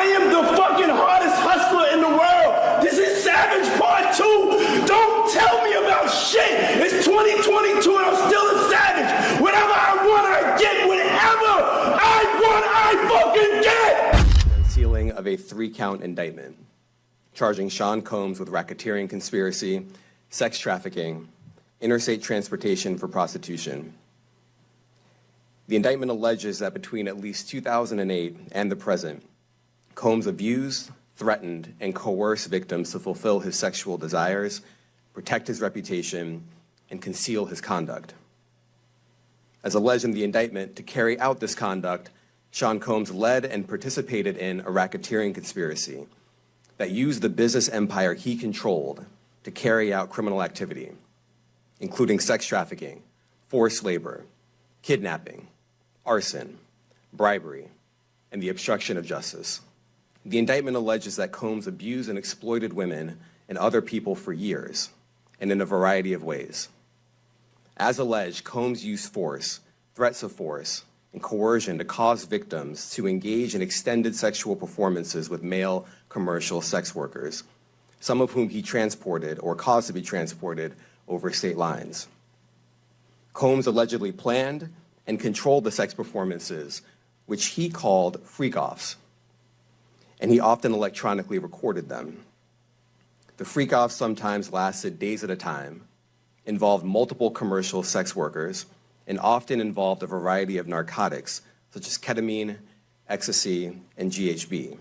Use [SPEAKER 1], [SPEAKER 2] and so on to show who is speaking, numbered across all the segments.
[SPEAKER 1] am the fucking hardest hustler in the world. This is Savage Part 2. Don't tell me about shit. It's 2022 and I'm still a savage. Whatever I want, I get. Whatever I want, I fucking get.
[SPEAKER 2] Unsealing of a 3-count indictment, charging Sean Combs with racketeering conspiracy, sex trafficking, interstate transportation for prostitution. The indictment alleges that between at least 2008 and the present, Combs abused, threatened, and coerced victims to fulfill his sexual desires, protect his reputation, and conceal his conduct. As alleged in the indictment, to carry out this conduct, Sean Combs led and participated in a racketeering conspiracy that used the business empire he controlled to carry out criminal activity, including sex trafficking, forced labor, kidnapping, arson, bribery, and the obstruction of justice. The indictment alleges that Combs abused and exploited women and other people for years, and in a variety of ways. As alleged, Combs used force, threats of force, and coercion to cause victims to engage in extended sexual performances with male commercial sex workers, some of whom he transported or caused to be transported over state lines. Combs allegedly planned and controlled the sex performances, which he called freak-offs, and he often electronically recorded them. The freak-offs sometimes lasted days at a time, involved multiple commercial sex workers, and often involved a variety of narcotics, such as ketamine, ecstasy, and GHB,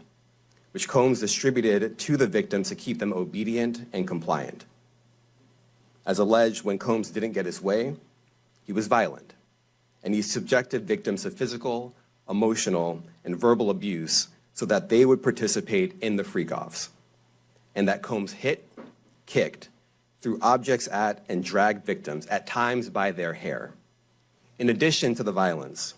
[SPEAKER 2] which Combs distributed to the victims to keep them obedient and compliant. As alleged, when Combs didn't get his way, he was violent, and he subjected victims to physical, emotional, and verbal abuse so that they would participate in the freak-offs, and that Combs hit, kicked, threw objects at, and dragged victims, at times by their hair. In addition to the violence,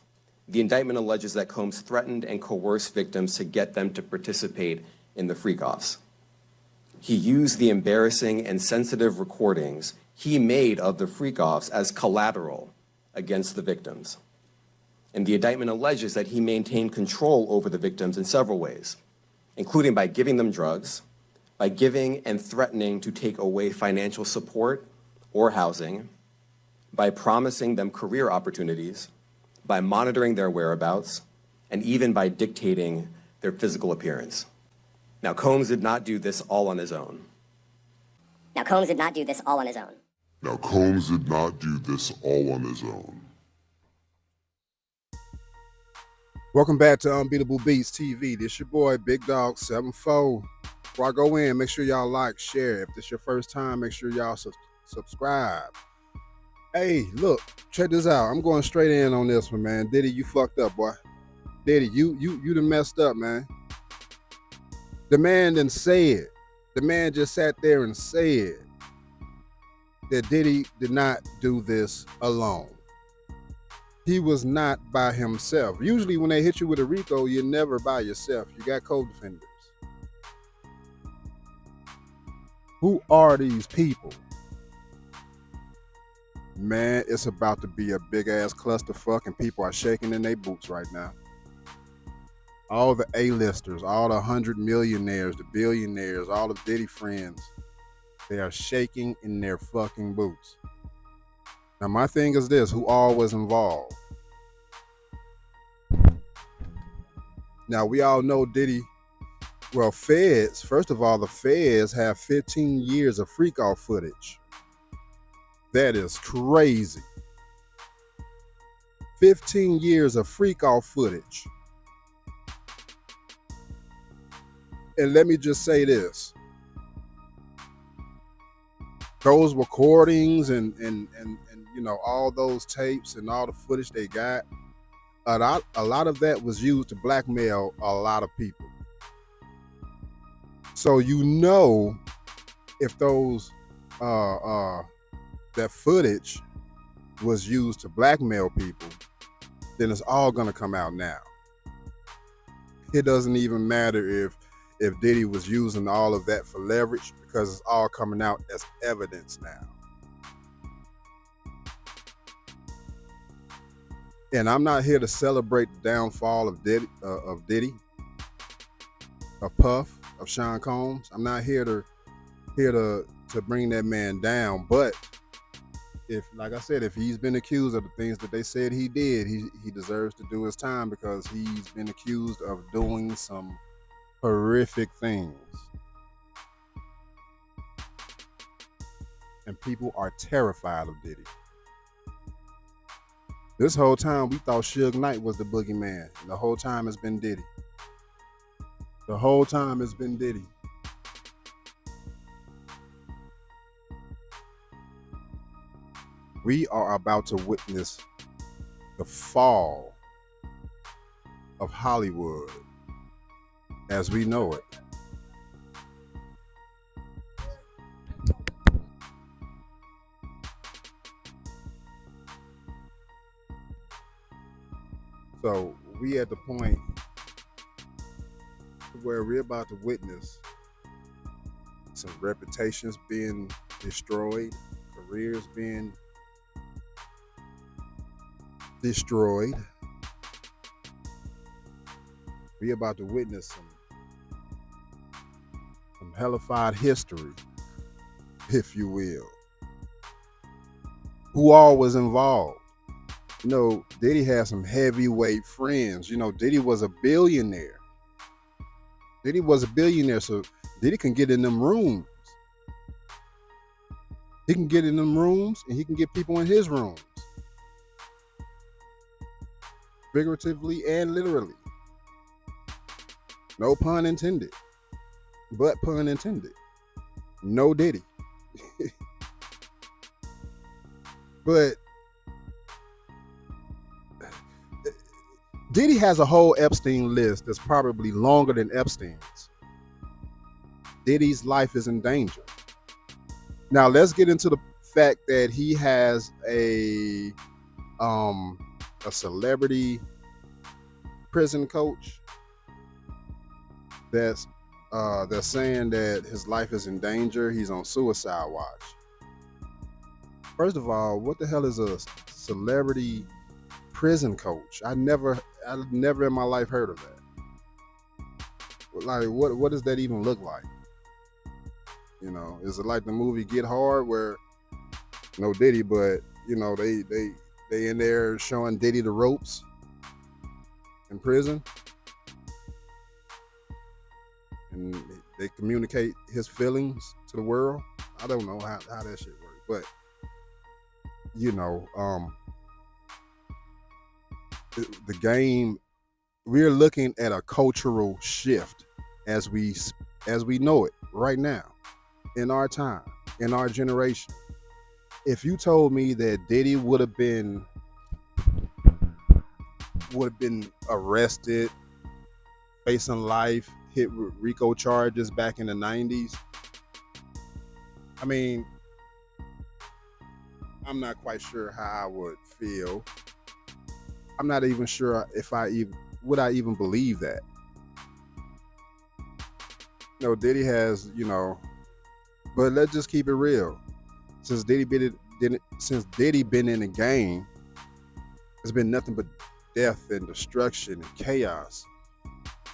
[SPEAKER 2] the indictment alleges that Combs threatened and coerced victims to get them to participate in the freak-offs. He used the embarrassing and sensitive recordings he made of the freak-offs as collateral against the victims. And the indictment alleges that he maintained control over the victims in several ways, including by giving them drugs, by giving and threatening to take away financial support or housing, by promising them career opportunities, by monitoring their whereabouts, and even by dictating their physical appearance. Now, Combs did not do this all on his own.
[SPEAKER 3] Welcome back to Unbeatable Beats TV. This your boy, Big Dog 74. Before I go in, make sure y'all like, share. If this your first time, make sure y'all subscribe. Hey, look, check this out. I'm going straight in on this one, man. Diddy, you fucked up, boy. Diddy, you done messed up, man. The man done said, the man just sat there and said that Diddy did not do this alone. He was not by himself. Usually when they hit you with a RICO, you're never by yourself. You got co-defenders. Who are these people? Man, it's about to be a big-ass clusterfuck, and people are shaking in their boots right now. All the A-listers, all the 100 millionaires, the billionaires, all the Diddy friends, they are shaking in their fucking boots. Now, my thing is this, who all was involved? Now, we all know Diddy, well, feds, first of all, the feds have 15 years of freak-off footage. That is crazy. 15 years of freak-off footage. And let me just say this. Those recordings and you know, all those tapes and all the footage they got, a lot of that was used to blackmail a lot of people. So you know, if those that footage was used to blackmail people, then it's all gonna come out now. It doesn't even matter if Diddy was using all of that for leverage, because it's all coming out as evidence now. And I'm not here to celebrate the downfall of Diddy. of Puff, of Sean Combs. I'm not here to bring that man down, but if, like I said, if he's been accused of the things that they said he did, he deserves to do his time because he's been accused of doing some horrific things. And people are terrified of Diddy. This whole time we thought Suge Knight was the boogeyman. And the whole time it's been Diddy. The whole time it's been Diddy. We are about to witness the fall of Hollywood as we know it. So we at the point where we're about to witness some reputations being destroyed, careers being destroyed. We about to witness some hellified history, if you will. Who all was involved? You know, Diddy had some heavyweight friends. You know, Diddy was a billionaire. So Diddy can get in them rooms. He can get in them rooms and he can get people in his rooms. Figuratively and literally. No pun intended. But pun intended. No Diddy. But Diddy has a whole Epstein list that's probably longer than Epstein's. Diddy's life is in danger. Now let's get into the fact that he has a celebrity prison coach that's saying that his life is in danger. He's on suicide watch. First of all, what the hell is a celebrity prison coach? I never in my life heard of that. Like, what does that even look like? You know, is it like the movie Get Hard where no Diddy, but you know they in there showing Diddy the ropes in prison, and they communicate his feelings to the world? I don't know how that shit works, but you know, the game, we're looking at a cultural shift as we know it right now, in our time, in our generation. If you told me that Diddy would have been arrested, facing life, hit with RICO charges back in the 90s, I mean, I'm not quite sure how I would feel. I'm not even sure if I even believe that. You know, Diddy has, you know, but let's just keep it real. Since Diddy been in the game, there's been nothing but death and destruction and chaos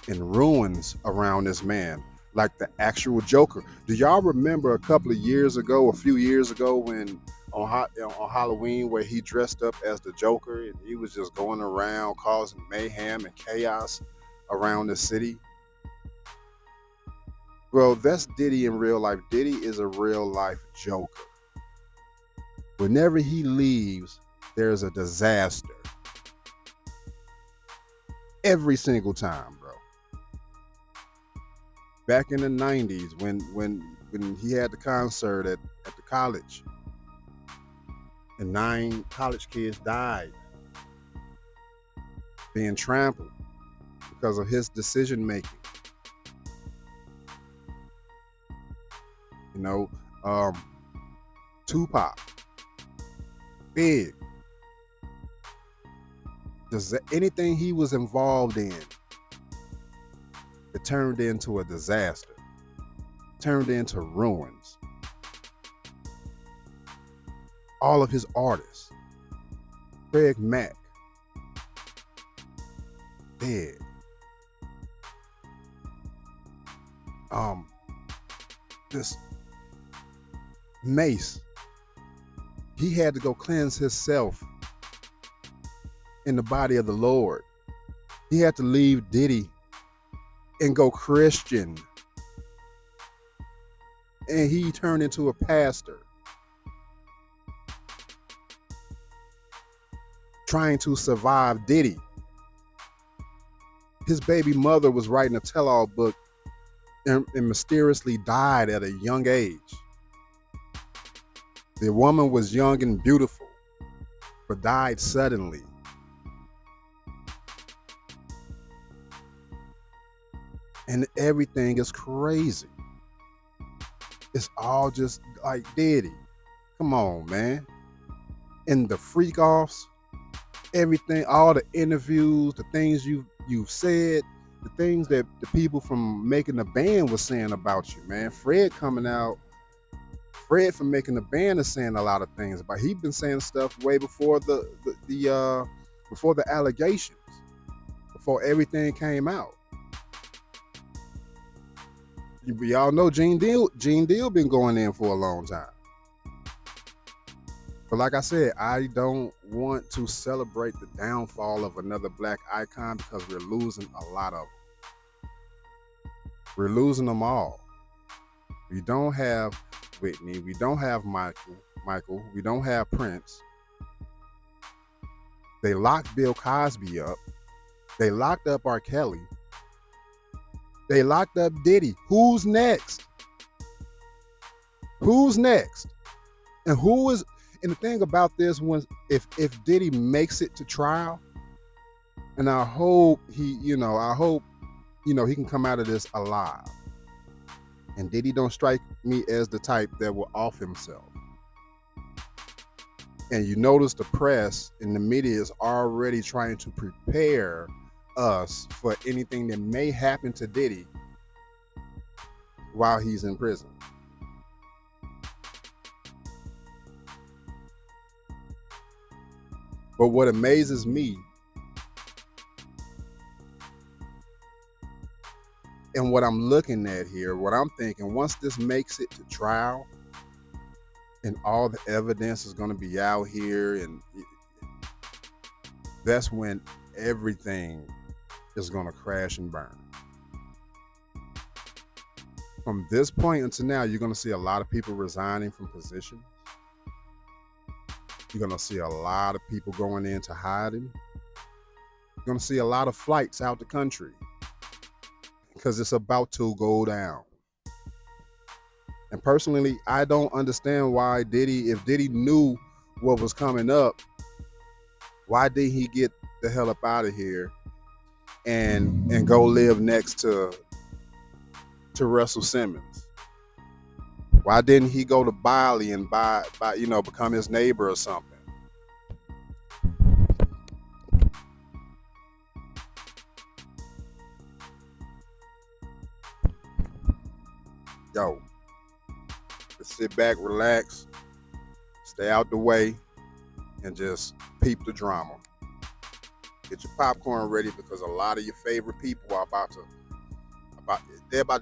[SPEAKER 3] and ruins around this man, like the actual Joker. Do y'all remember a few years ago, when on Halloween, where he dressed up as the Joker and he was just going around causing mayhem and chaos around the city? Well, that's Diddy in real life. Diddy is a real life Joker. Whenever he leaves, there's a disaster. Every single time, bro. Back in the 90s, when he had the concert at the college, and 9 college kids died being trampled because of his decision making. You know, Tupac, Big. Anything he was involved in, it turned into a disaster, turned into ruins. All of his artists, Craig Mack, dead. this Mace, he had to go cleanse himself in the body of the Lord. He had to leave Diddy and go Christian. And he turned into a pastor, trying to survive Diddy. His baby mother was writing a tell-all book and mysteriously died at a young age. The woman was young and beautiful, but died suddenly. And everything is crazy. It's all just like Diddy. Come on, man. And the freak offs, everything, all the interviews, the things you've said, the things that the people from making the band was saying about you, man. Fred from making the band is saying a lot of things about. He'd been saying stuff way before before the allegations, before everything came out. Y'all know Gene Deal been going in for a long time. But like I said, I don't want to celebrate the downfall of another black icon because we're losing a lot of them. We're losing them all. We don't have Whitney. We don't have Michael. We don't have Prince. They locked Bill Cosby up. They locked up R. Kelly. They locked up Diddy. Who's next? Who's next? And the thing about this was, if Diddy makes it to trial, and I hope he can come out of this alive. And Diddy don't strike me as the type that will off himself. And you notice the press and the media is already trying to prepare us for anything that may happen to Diddy while he's in prison. But what amazes me, and what I'm looking at here, what I'm thinking, once this makes it to trial and all the evidence is going to be out here, and that's when everything is going to crash and burn. From this point until now, you're going to see a lot of people resigning from positions. You're going to see a lot of people going into hiding. You're going to see a lot of flights out the country because it's about to go down. And personally, I don't understand why if Diddy knew what was coming up, why did he get the hell up out of here and go live next to Russell Simmons? Why didn't he go to Bali and become his neighbor or something? Yo, just sit back, relax, stay out the way, and just peep the drama. Get your popcorn ready because a lot of your favorite people are about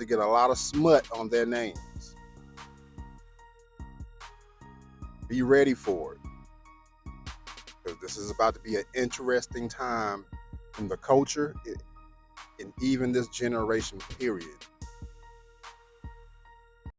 [SPEAKER 3] to get a lot of smut on their names. Be ready for it, because this is about to be an interesting time in the culture and even this generation period.